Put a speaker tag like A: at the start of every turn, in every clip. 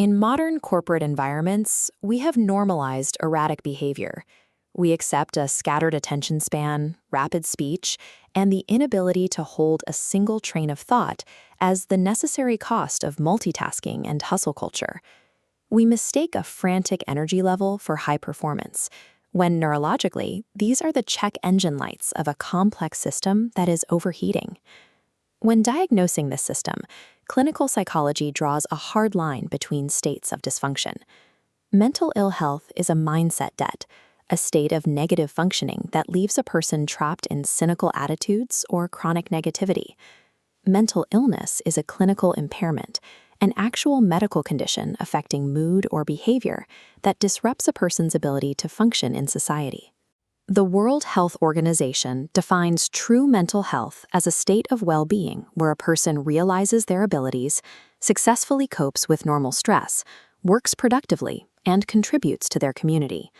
A: In modern corporate environments, we have normalized erratic behavior. We accept a scattered attention span, rapid speech, and the inability to hold a single train of thought as the necessary cost of multitasking and hustle culture. We mistake a frantic energy level for high performance, when neurologically, these are the check engine lights of a complex system that is overheating. When diagnosing this system, clinical psychology draws a hard line between states of dysfunction. Mental ill health is a mindset debt, a state of negative functioning that leaves a person trapped in cynical attitudes or chronic negativity. Mental illness is a clinical impairment, an actual medical condition affecting mood or behavior that disrupts a person's ability to function in society. The World Health Organization defines true mental health as a state of well-being where a person realizes their abilities, successfully copes with normal stress, works productively, and contributes to their community.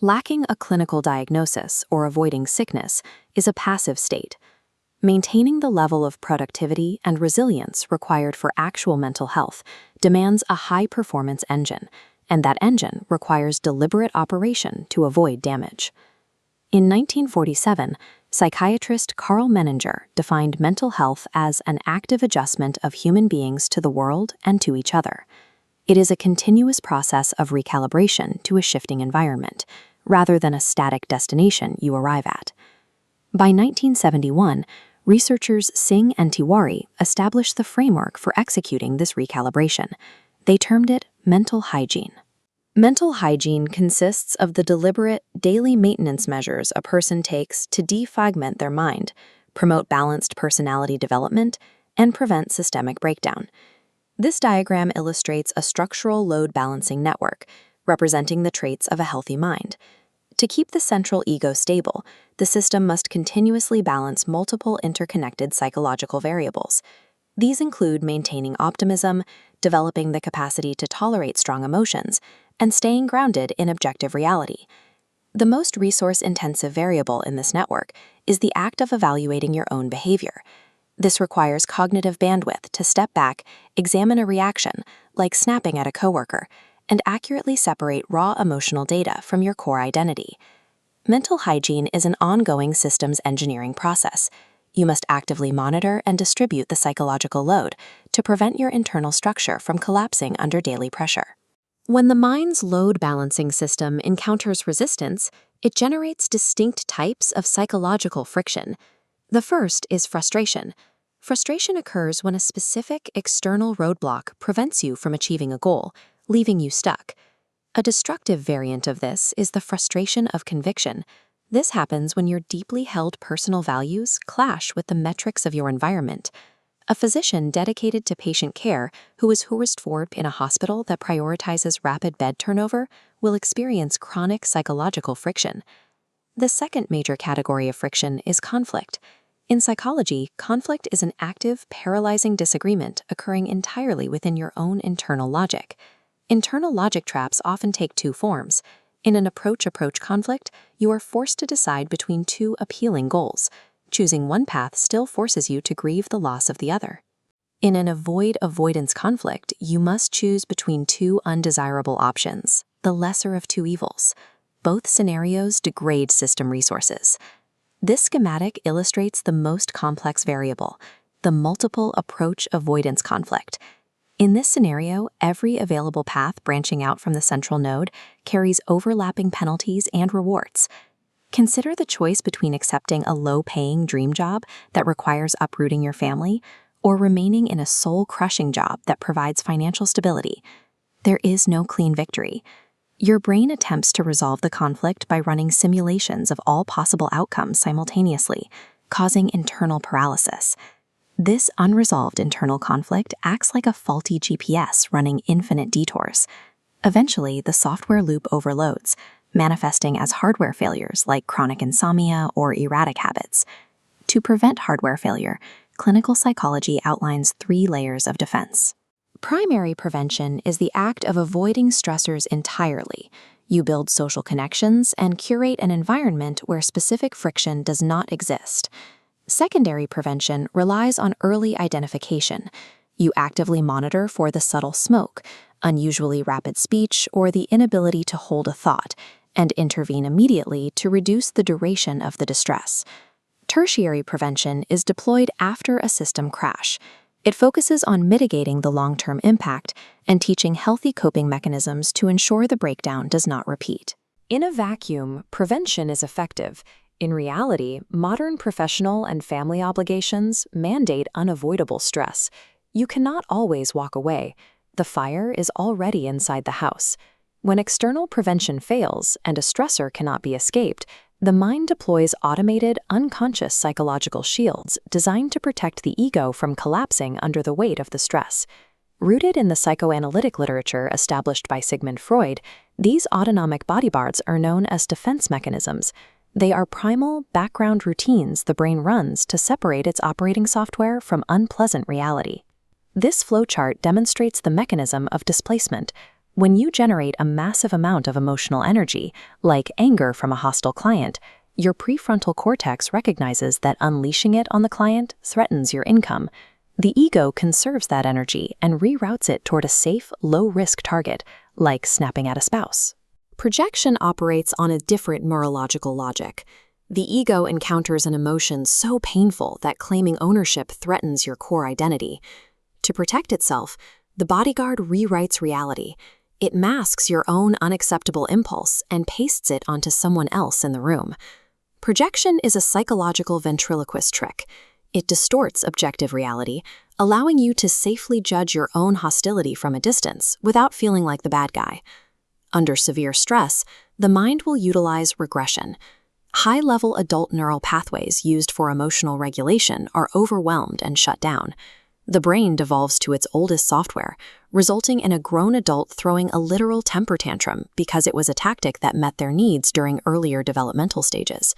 A: Lacking a clinical diagnosis or avoiding sickness is a passive state. Maintaining the level of productivity and resilience required for actual mental health demands a high-performance engine, and that engine requires deliberate operation to avoid damage. In 1947, psychiatrist Carl Menninger defined mental health as an active adjustment of human beings to the world and to each other. It is a continuous process of recalibration to a shifting environment, rather than a static destination you arrive at. By 1971, researchers Singh and Tiwari established the framework for executing this recalibration. They termed it mental hygiene. Mental hygiene consists of the deliberate, daily maintenance measures a person takes to defragment their mind, promote balanced personality development, and prevent systemic breakdown. This diagram illustrates a structural load balancing network, representing the traits of a healthy mind. To keep the central ego stable, the system must continuously balance multiple interconnected psychological variables. These include maintaining optimism, developing the capacity to tolerate strong emotions, and staying grounded in objective reality. The most resource-intensive variable in this network is the act of evaluating your own behavior. This requires cognitive bandwidth to step back, examine a reaction, like snapping at a coworker, and accurately separate raw emotional data from your core identity. Mental hygiene is an ongoing systems engineering process. You must actively monitor and distribute the psychological load to prevent your internal structure from collapsing under daily pressure. When the mind's load balancing system encounters resistance, it generates distinct types of psychological friction. The first is frustration. Frustration occurs when a specific external roadblock prevents you from achieving a goal, leaving you stuck. A destructive variant of this is the frustration of conviction. This happens when your deeply held personal values clash with the metrics of your environment. A physician dedicated to patient care who is forced in a hospital that prioritizes rapid bed turnover will experience chronic psychological friction. The second major category of friction is conflict. In psychology, conflict is an active, paralyzing disagreement occurring entirely within your own internal logic. Internal logic traps often take two forms. In an approach-approach conflict, you are forced to decide between two appealing goals. Choosing one path still forces you to grieve the loss of the other. In an avoid-avoidance conflict, you must choose between two undesirable options, the lesser of two evils. Both scenarios degrade system resources. This schematic illustrates the most complex variable, the multiple approach avoidance conflict. In this scenario, every available path branching out from the central node carries overlapping penalties and rewards. Consider the choice between accepting a low-paying dream job that requires uprooting your family or remaining in a soul-crushing job that provides financial stability. There is no clean victory. Your brain attempts to resolve the conflict by running simulations of all possible outcomes simultaneously, causing internal paralysis. This unresolved internal conflict acts like a faulty GPS running infinite detours. Eventually, the software loop overloads, manifesting as hardware failures like chronic insomnia or erratic habits. To prevent hardware failure, clinical psychology outlines 3 layers of defense. Primary prevention is the act of avoiding stressors entirely. You build social connections and curate an environment where specific friction does not exist. Secondary prevention relies on early identification. You actively monitor for the subtle smoke, unusually rapid speech, or the inability to hold a thought, and intervene immediately to reduce the duration of the distress. Tertiary prevention is deployed after a system crash. It focuses on mitigating the long-term impact and teaching healthy coping mechanisms to ensure the breakdown does not repeat. In a vacuum, prevention is effective. In reality, modern professional and family obligations mandate unavoidable stress. You cannot always walk away. The fire is already inside the house. When external prevention fails and a stressor cannot be escaped, the mind deploys automated, unconscious psychological shields designed to protect the ego from collapsing under the weight of the stress. Rooted in the psychoanalytic literature established by Sigmund Freud, these autonomic bodyguards are known as defense mechanisms. They are primal, background routines the brain runs to separate its operating software from unpleasant reality. This flowchart demonstrates the mechanism of displacement. When you generate a massive amount of emotional energy, like anger from a hostile client, your prefrontal cortex recognizes that unleashing it on the client threatens your income. The ego conserves that energy and reroutes it toward a safe, low-risk target, like snapping at a spouse. Projection operates on a different neurological logic. The ego encounters an emotion so painful that claiming ownership threatens your core identity. To protect itself, the bodyguard rewrites reality. It masks your own unacceptable impulse and pastes it onto someone else in the room. Projection is a psychological ventriloquist trick. It distorts objective reality, allowing you to safely judge your own hostility from a distance without feeling like the bad guy. Under severe stress, the mind will utilize regression. High-level adult neural pathways used for emotional regulation are overwhelmed and shut down. The brain devolves to its oldest software, resulting in a grown adult throwing a literal temper tantrum because it was a tactic that met their needs during earlier developmental stages.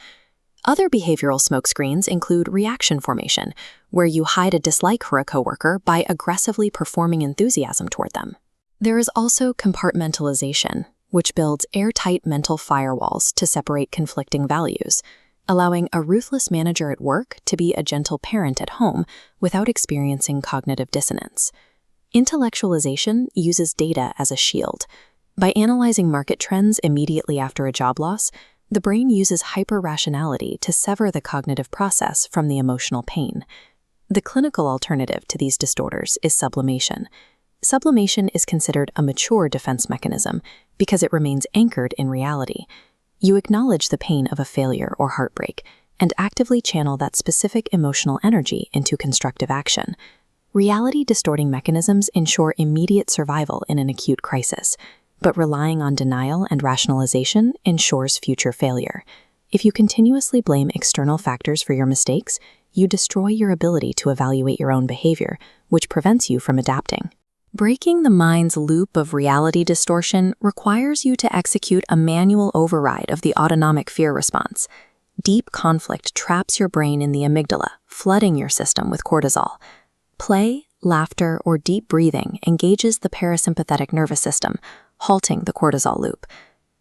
A: Other behavioral smokescreens include reaction formation, where you hide a dislike for a coworker by aggressively performing enthusiasm toward them. There is also compartmentalization, which builds airtight mental firewalls to separate conflicting values, allowing a ruthless manager at work to be a gentle parent at home without experiencing cognitive dissonance. Intellectualization uses data as a shield. By analyzing market trends immediately after a job loss, the brain uses hyper-rationality to sever the cognitive process from the emotional pain. The clinical alternative to these disorders is sublimation. Sublimation is considered a mature defense mechanism because it remains anchored in reality. You acknowledge the pain of a failure or heartbreak and actively channel that specific emotional energy into constructive action. Reality-distorting mechanisms ensure immediate survival in an acute crisis, but relying on denial and rationalization ensures future failure. If you continuously blame external factors for your mistakes, you destroy your ability to evaluate your own behavior, which prevents you from adapting. Breaking the mind's loop of reality distortion requires you to execute a manual override of the autonomic fear response. Deep conflict traps your brain in the amygdala, flooding your system with cortisol. Play, laughter, or deep breathing engages the parasympathetic nervous system, halting the cortisol loop.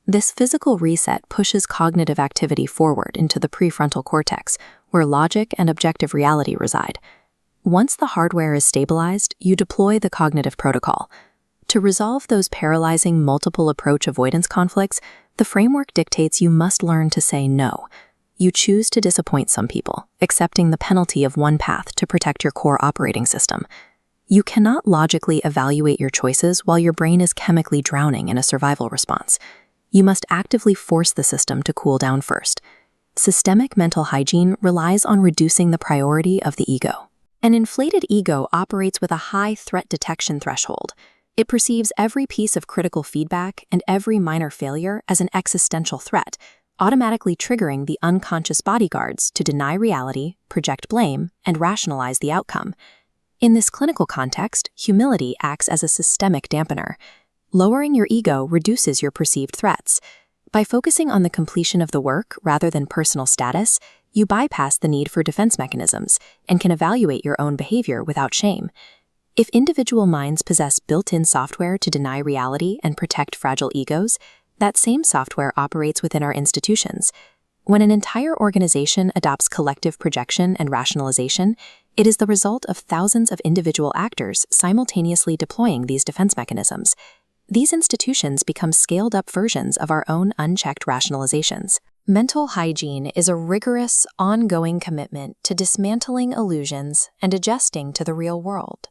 A: This physical reset pushes cognitive activity forward into the prefrontal cortex, where logic and objective reality reside. Once the hardware is stabilized, you deploy the cognitive protocol. To resolve those paralyzing multiple approach avoidance conflicts, the framework dictates you must learn to say no. You choose to disappoint some people, accepting the penalty of one path to protect your core operating system. You cannot logically evaluate your choices while your brain is chemically drowning in a survival response. You must actively force the system to cool down first. Systemic mental hygiene relies on reducing the priority of the ego. An inflated ego operates with a high threat detection threshold. It perceives every piece of critical feedback and every minor failure as an existential threat, automatically triggering the unconscious bodyguards to deny reality, project blame, and rationalize the outcome. In this clinical context, humility acts as a systemic dampener. Lowering your ego reduces your perceived threats. By focusing on the completion of the work rather than personal status, you bypass the need for defense mechanisms and can evaluate your own behavior without shame. If individual minds possess built-in software to deny reality and protect fragile egos, that same software operates within our institutions. When an entire organization adopts collective projection and rationalization, it is the result of thousands of individual actors simultaneously deploying these defense mechanisms. These institutions become scaled-up versions of our own unchecked rationalizations. Mental hygiene is a rigorous, ongoing commitment to dismantling illusions and adjusting to the real world.